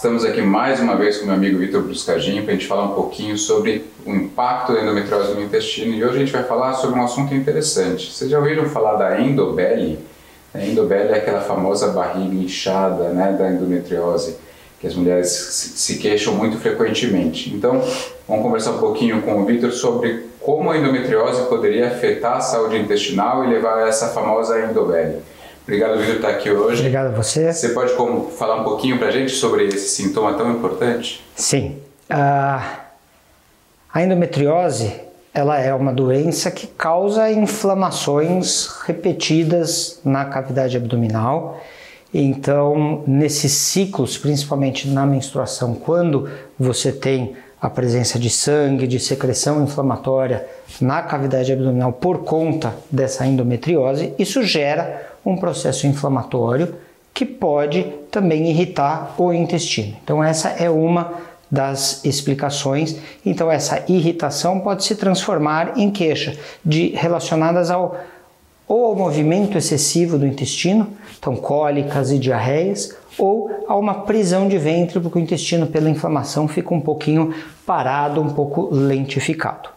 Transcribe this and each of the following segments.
estamos aqui mais uma vez com meu amigo Vitor Bruscagin para a gente falar um pouquinho sobre o impacto da endometriose no intestino, e hoje a gente vai falar sobre um assunto interessante. Vocês já ouviram falar da endobele? A endobele é aquela famosa barriga inchada, né, da endometriose, que as mulheres se queixam muito frequentemente. Então, vamos conversar um pouquinho com o Vitor sobre como a endometriose poderia afetar a saúde intestinal e levar a essa famosa endobele. Obrigado, Vitor, por estar aqui hoje. Obrigado a você. Você pode falar um pouquinho para a gente sobre esse sintoma tão importante? Sim. A endometriose, ela é uma doença que causa inflamações repetidas na cavidade abdominal. Então, nesses ciclos, principalmente na menstruação, quando você tem a presença de sangue, de secreção inflamatória na cavidade abdominal por conta dessa endometriose, isso gera um processo inflamatório que pode também irritar o intestino. Então essa é uma das explicações. Então essa irritação pode se transformar em queixa relacionadas ou ao movimento excessivo do intestino, então cólicas e diarreias, ou a uma prisão de ventre, porque o intestino pela inflamação fica um pouquinho parado, um pouco lentificado.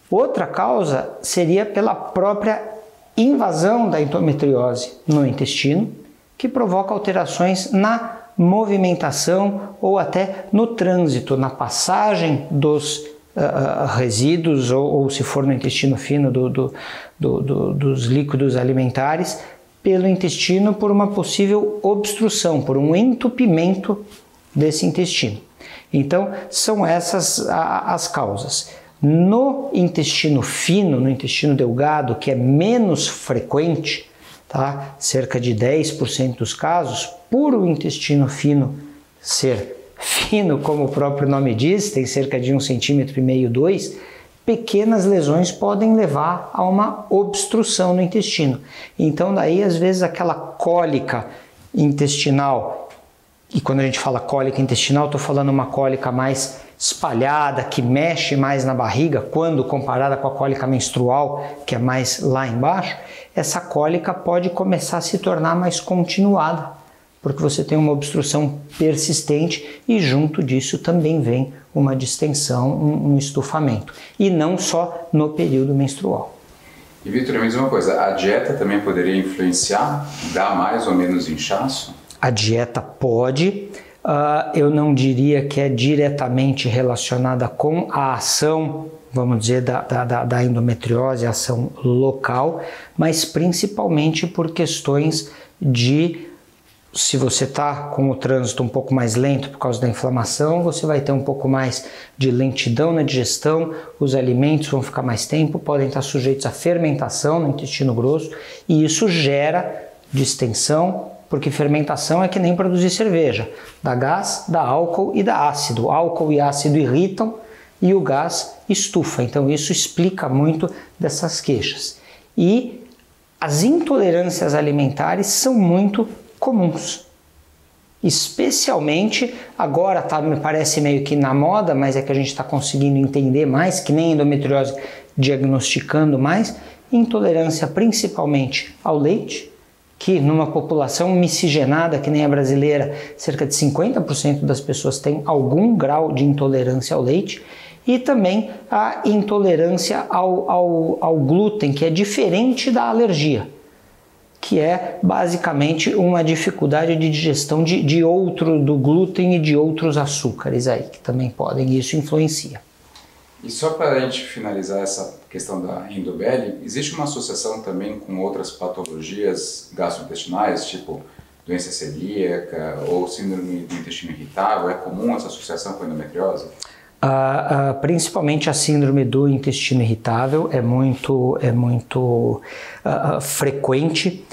Outra causa seria pela própria invasão da endometriose no intestino, que provoca alterações na movimentação ou até no trânsito, na passagem dos resíduos ou se for no intestino fino dos líquidos alimentares pelo intestino por uma possível obstrução, por um entupimento desse intestino. Então são essas as causas. No intestino fino, no intestino delgado, que é menos frequente, tá? Cerca de 10% dos casos, por o intestino fino ser fino, como o próprio nome diz, tem cerca de 1,5 cm, 2, pequenas lesões podem levar a uma obstrução no intestino. Então daí às vezes aquela cólica intestinal, e quando a gente fala cólica intestinal, estou falando uma cólica mais espalhada, que mexe mais na barriga, quando comparada com a cólica menstrual, que é mais lá embaixo, essa cólica pode começar a se tornar mais continuada, porque você tem uma obstrução persistente e junto disso também vem uma distensão, um estufamento, e não só no período menstrual. E Vitor, me diz uma coisa, a dieta também poderia influenciar, dar mais ou menos inchaço? A dieta pode. Eu não diria que é diretamente relacionada com a ação, vamos dizer, da endometriose, a ação local, mas principalmente por questões de, se você está com o trânsito um pouco mais lento por causa da inflamação, você vai ter um pouco mais de lentidão na digestão, os alimentos vão ficar mais tempo, podem estar sujeitos à fermentação no intestino grosso, e isso gera distensão, porque fermentação é que nem produzir cerveja, dá gás, dá álcool e dá ácido. Álcool e ácido irritam e o gás estufa, então isso explica muito dessas queixas. E as intolerâncias alimentares são muito comuns, especialmente agora me parece meio que na moda, mas é que a gente está conseguindo entender mais, que nem endometriose diagnosticando mais, intolerância principalmente ao leite, que numa população miscigenada que nem a brasileira, cerca de 50% das pessoas têm algum grau de intolerância ao leite, e também a intolerância ao glúten, que é diferente da alergia, que é basicamente uma dificuldade de digestão do glúten e de outros açúcares aí, que também podem, e isso influencia. E só para a gente finalizar essa questão da endobele, existe uma associação também com outras patologias gastrointestinais, tipo doença celíaca ou síndrome do intestino irritável? É comum essa associação com a endometriose? Principalmente a síndrome do intestino irritável é muito frequente.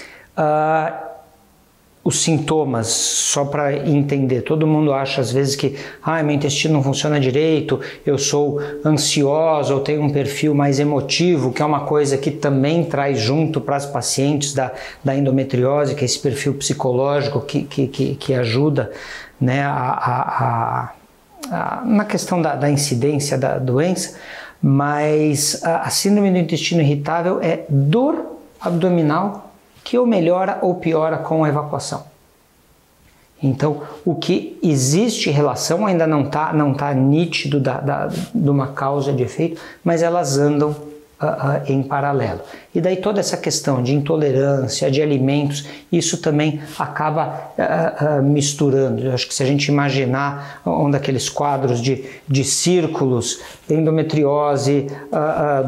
Os sintomas, só para entender, todo mundo acha às vezes que meu intestino não funciona direito, eu sou ansiosa ou tenho um perfil mais emotivo, que é uma coisa que também traz junto para as pacientes da endometriose, que é esse perfil psicológico que ajuda, né, na questão da incidência da doença, mas a síndrome do intestino irritável é dor abdominal que ou melhora ou piora com a evacuação. Então, o que existe relação ainda não tá nítido de uma causa de efeito, mas elas andam em paralelo. E daí toda essa questão de intolerância, de alimentos, isso também acaba misturando. Eu acho que se a gente imaginar um daqueles quadros de círculos, endometriose,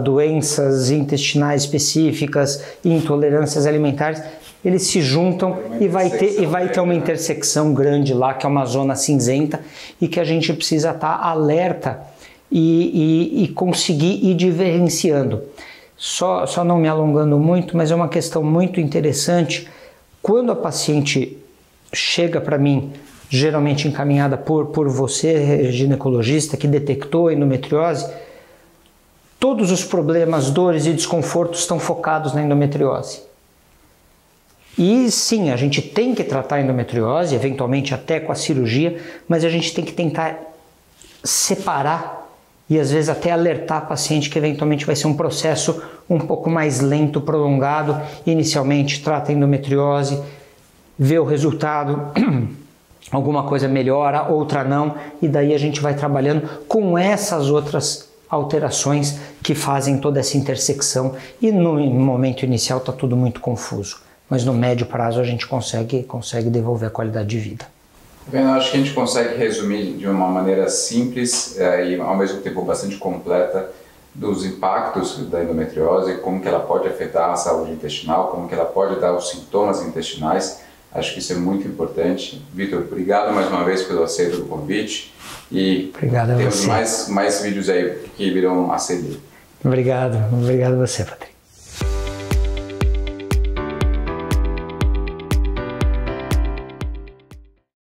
doenças intestinais específicas, intolerâncias alimentares, eles se juntam e vai ter uma intersecção grande lá, que é uma zona cinzenta, e que a gente precisa estar alerta e conseguir ir diferenciando. Só não me alongando muito, mas é uma questão muito interessante. Quando a paciente chega para mim, geralmente encaminhada por você, ginecologista, que detectou a endometriose, todos os problemas, dores e desconfortos estão focados na endometriose. E sim, a gente tem que tratar a endometriose, eventualmente até com a cirurgia, mas a gente tem que tentar separar e às vezes até alertar a paciente que eventualmente vai ser um processo um pouco mais lento, prolongado. Inicialmente trata a endometriose, vê o resultado, alguma coisa melhora, outra não, e daí a gente vai trabalhando com essas outras alterações que fazem toda essa intersecção, e no momento inicial está tudo muito confuso, mas no médio prazo a gente consegue devolver a qualidade de vida. Bem, eu acho que a gente consegue resumir de uma maneira simples e ao mesmo tempo bastante completa dos impactos da endometriose, como que ela pode afetar a saúde intestinal, como que ela pode dar os sintomas intestinais. Acho que isso é muito importante. Vitor, obrigado mais uma vez pelo aceito do convite e obrigado a temos você. mais vídeos aí que virão a seguir. Obrigado a você, Patrícia.